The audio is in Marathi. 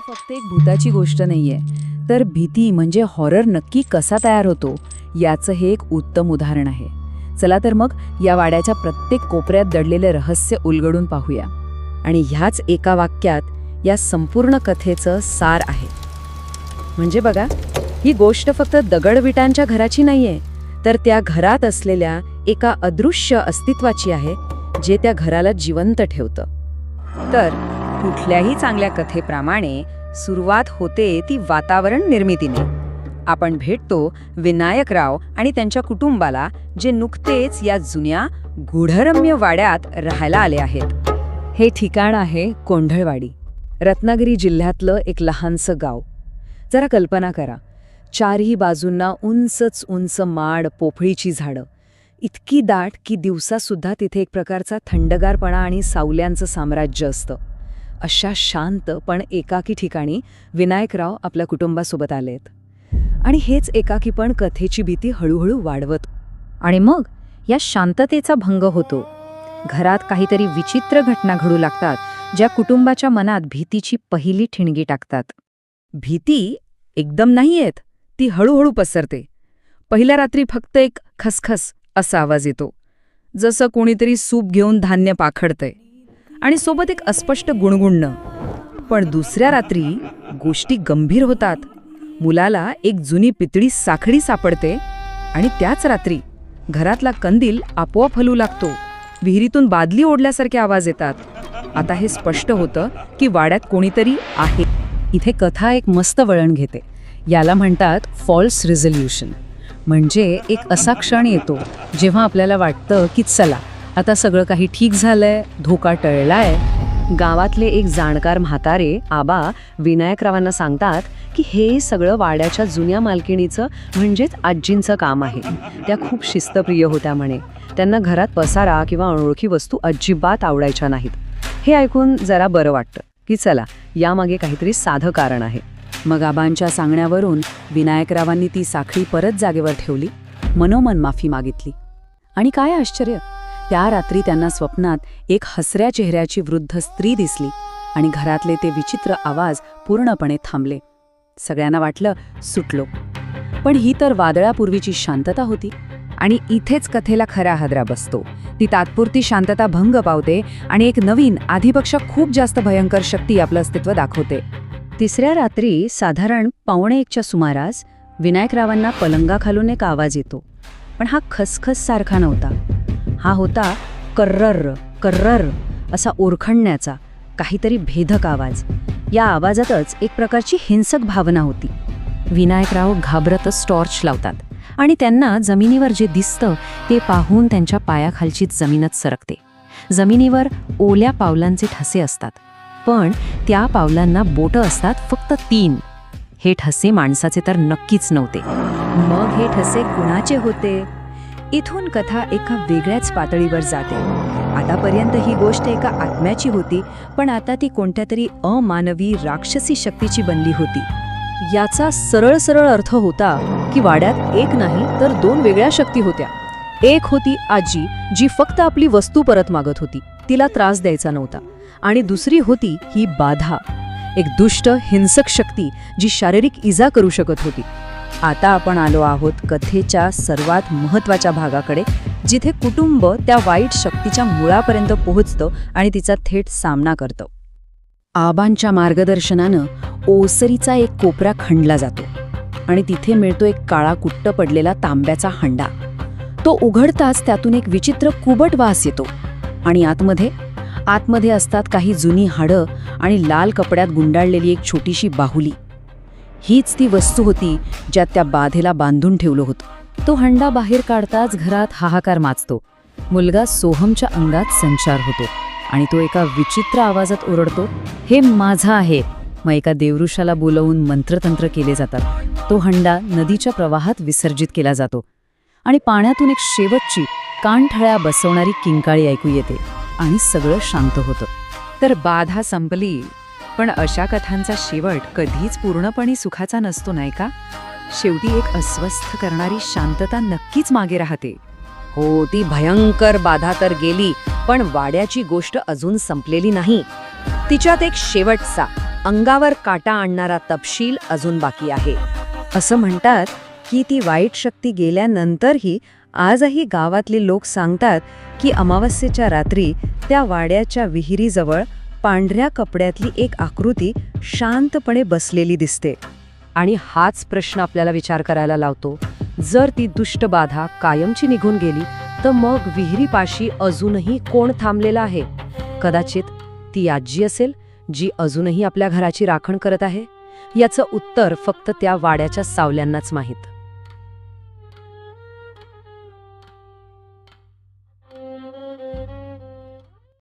फक्त एक भूताची गोष्ट नाहीये, तर भीती म्हणजे हॉरर नक्की कसा तयार होतो याचं हे एक उत्तम उदाहरण आहे. चला तर मग या वाड्याच्या प्रत्येक कोपऱ्यात दडलेले रहस्य उलगडून पाहूया. आणि ह्याच एका वाक्यात या संपूर्ण कथेचं सार आहे. म्हणजे बघा, ही गोष्ट फक्त दगडविटांच्या घराची नाहीये, तर त्या घरात असलेल्या एका अदृश्य अस्तित्वाची आहे, जे त्या घराला जिवंत ठेवतं. तर कुठल्याही चांगल्या कथेप्रमाणे सुरुवात होते ती वातावरण निर्मितीने. आपण भेटतो विनायकराव आणि त्यांच्या कुटुंबाला, जे नुकतेच या जुन्या गूढरम्य वाड्यात राहायला आले आहेत. हे ठिकाण आहे कोंढळवाडी, रत्नागिरी जिल्ह्यातलं एक लहानसं गाव. जरा कल्पना करा, चारही बाजूंना उंचच उंच माड, पोफळीची झाडं, इतकी दाट की दिवसासुद्धा तिथे एक प्रकारचा थंडगारपणा आणि सावल्यांचं साम्राज्य असतं. अशा शांत पण एकाकी ठिकाणी विनायकराव आपल्या कुटुंबासोबत आलेत. आणि हेच एकाकीपण कथेची भीती हळूहळू वाढवत. आणि मग या शांततेचा भंग होतो. घरात काहीतरी विचित्र घटना घडू लागतात, ज्या कुटुंबाच्या मनात भीतीची पहिली ठिणगी टाकतात. भीती एकदम नाही येत, ती हळूहळू पसरते. पहिल्या रात्री फक्त एक खसखस असा आवाज येतो, जसं कोणीतरी सूप घेऊन धान्य पाखडतंय, आणि सोबत एक अस्पष्ट गुणगुणणं. पण दुसऱ्या रात्री गोष्टी गंभीर होतात. मुलाला एक जुनी पितळी साखळी सापडते, आणि त्याच रात्री घरातला कंदील आपोआप हलू लागतो. विहिरीतून बादली ओढल्यासारखे आवाज येतात. आता हे स्पष्ट होतं की वाड्यात कोणीतरी आहे. इथे कथा एक मस्त वळण घेते. याला म्हणतात फॉल्स रिझोल्यूशन. म्हणजे एक असा क्षण येतो जेव्हा आपल्याला वाटतं की चला, आता सगळं काही ठीक झालंय, धोका टळलाय. गावातले एक जाणकार म्हातारे आबा विनायकरावांना सांगतात की हे सगळं वाड्याच्या जुन्या मालकिणीचं म्हणजेच आजींचं काम आहे. त्या खूप शिस्तप्रिय होत्या म्हणे. त्यांना घरात पसारा किंवा अनोळखी वस्तू अजिबात आवडायच्या नाहीत. हे ऐकून जरा बरं वाटतं की चला, यामागे काहीतरी साधं कारण आहे. मग आबांच्या सांगण्यावरून विनायकरावांनी ती साखळी परत जागेवर ठेवली, मनोमन माफी मागितली. आणि काय आश्चर्य, त्या रात्री त्यांना स्वप्नात एक हसऱ्या चेहऱ्याची वृद्ध स्त्री दिसली, आणि घरातले ते विचित्र आवाज पूर्णपणे थांबले. सगळ्यांना वाटलं सुटलो. पण ही तर वादळापूर्वीची शांतता होती. आणि इथेच कथेला खरा हादरा बसतो. ती तात्पुरती शांतता भंग पावते आणि एक नवीन, आधीपेक्षा खूप जास्त भयंकर शक्ती आपलं अस्तित्व दाखवते. तिसऱ्या रात्री साधारण 1:15च्या सुमारास विनायकरावांना पलंगाखालून एक आवाज येतो. पण हा खसखस सारखा नव्हता. हा होता कर्रर कर्रर असा ओरखडण्याचा काहीतरी भेदक आवाज. या आवाजातच एक प्रकारची हिंसक भावना होती. विनायकराव घाबरतच टॉर्च लावतात, आणि त्यांना जमिनीवर जे दिसतं ते पाहून त्यांच्या पायाखालची जमीनच सरकते. जमिनीवर ओल्या पावलांचे ठसे असतात, पण त्या पावलांना बोटं असतात फक्त 3. हे ठसे माणसाचे तर नक्कीच नव्हते. मग हे ठसे कुणाचे होते? इथून कथा एका वेगळ्याच पातळीवर जाते. आतापर्यंत ही गोष्ट एका आत्म्याची होती, पण आता ती कोणत्या तरी अमानवी राक्षसी शक्तीची बनली होती. याचा सरळ सरळ अर्थ होता की वाड्यात एक नाही तर 2 वेगळ्या शक्ती होत्या. एक होती आजी, जी फक्त आपली वस्तू परत मागत होती, तिला त्रास द्यायचा नव्हता. आणि दुसरी होती ही बाधा, एक दुष्ट हिंसक शक्ती जी शारीरिक इजा करू शकत होती. आता आपण आलो आहोत कथेच्या सर्वात महत्त्वाच्या भागाकडे, जिथे कुटुंब त्या वाईट शक्तीच्या मुळापर्यंत पोहोचतं आणि तिचा थेट सामना करतं. आबांच्या मार्गदर्शनानं ओसरीचा एक कोपरा खणला जातो, आणि तिथे मिळतो एक काळा कुट्ट पडलेला तांब्याचा हंडा. तो उघडताच त्यातून एक विचित्र कुबट वास येतो. आणि आतमध्ये असतात काही जुनी हाडं आणि लाल कपड्यात गुंडाळलेली एक छोटीशी बाहुली. हीच ती वस्तू होती ज्यात त्या बाधेला बांधून ठेवलं होतं. तो हंडा बाहेर काढताच घरात हाहाकार माजतो. मुलगा सोहमच्या अंगात संचार होतो, आणि तो एका विचित्र आवाजात ओरडतो, हे माझं आहे. मग एका देवऋषाला बोलवून मंत्रतंत्र केले जातात. तो हंडा नदीच्या प्रवाहात विसर्जित केला जातो, आणि पाण्यातून एक शेवटची कानठळ्या बसवणारी किंकाळी ऐकू येते, आणि सगळं शांत होतं. तर बाधा संपली. पण अशा कथांचा शेवट कधीच पूर्णपणे सुखाचा नसतो, नाही का? शेवटी एक अस्वस्थ करणारी शांतता नक्कीच मागे राहते. हो, ती भयंकर बाधा तर गेली, पण वाड्याची गोष्ट अजून संपलेली नाही. तिच्यात एक शेवटचा अंगावर काटा आणणारा तपशील अजून बाकी आहे. असं म्हणतात की ती वाईट शक्ती गेल्यानंतरही आजही गावातले लोक सांगतात की अमावस्येच्या रात्री त्या वाड्याच्या विहिरीजवळ पांढऱ्या कपड्यातली एक आकृती शांतपणे बसलेली दिसते. आणि हाच प्रश्न आपल्याला विचार करायला लावतो, जर ती दुष्ट बाधा कायमची निघून गेली तर मग विहिरीपाशी अजूनही कोण थांबलेलं आहे? कदाचित ती आजी असेल जी अजूनही आपल्या घराची राखण करत आहे. याचं उत्तर फक्त त्या वाड्याच्या सावल्यांनाच माहीत.